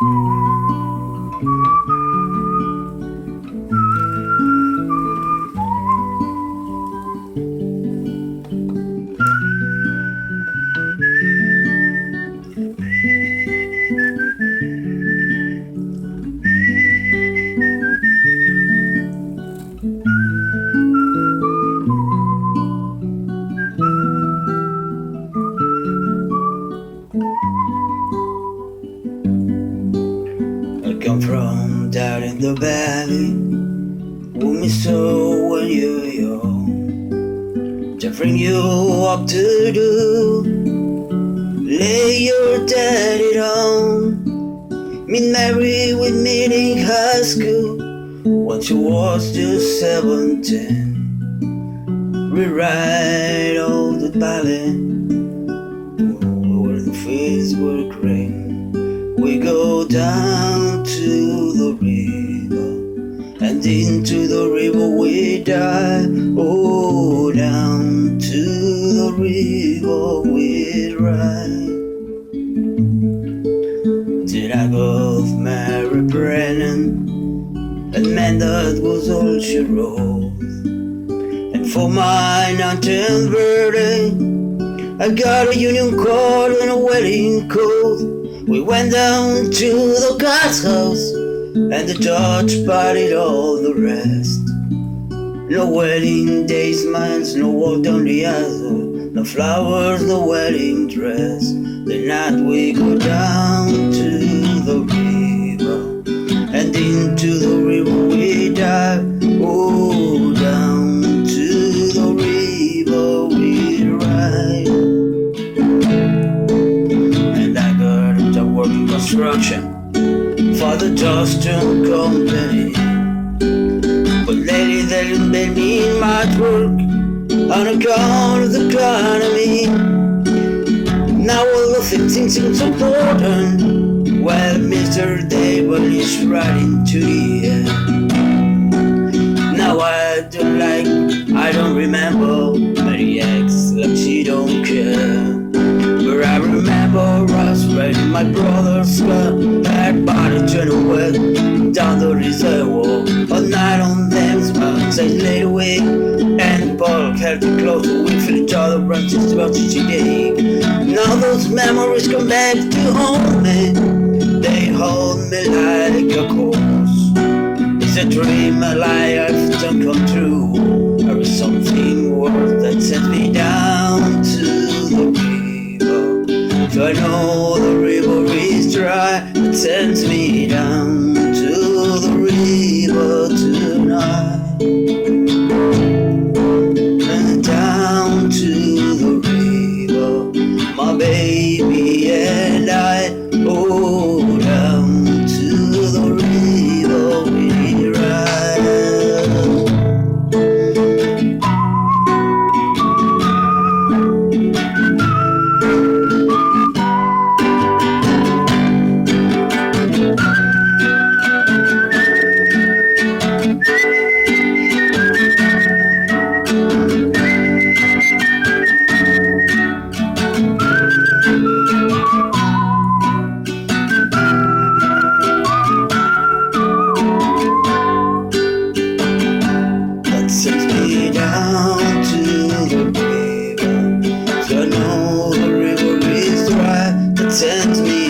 I come from down in the valley, with me so when you were young, to bring you up to do, lay your daddy down. Meet Mary with me in high school, when she was just 17. Rewrite all the ballet, where the fields were green. We go down to the river, and into the river we dive. Oh, down to the river we ride. Did I go with Mary Brennan, and man, that was all she wrote. And for my 19th birthday, I got a union card and a wedding coat. We went down to the guy's house, and the judge parted all the rest. No wedding day smiles, no walk down the aisle, no flowers, no wedding dress. The night we go down to the river, and into the river we dive. Oh, down to the river we ride. Working construction for the Justin Company, but lately they didn't pay me much work on account of the economy. Now all the things seems important. Well, Mr. Dable is riding to the end. Now I don't remember Mary X like she don't care. But I remember us riding my brother's car, that body turned away down the reservoir. All night on them spots I laid away, and Paul held it close. We feel each other run just about each day. Now those memories come back to haunt me. They hold me like a corpse. It's a dream, a lie I've done come true, or something worse that sent me down to the river. So I know the river is dry, it sends me down to the river tonight. And down to the river, my baby and I. Oh, down to the river we ride. Sends me down to the river, so I know the river is dry. That sends me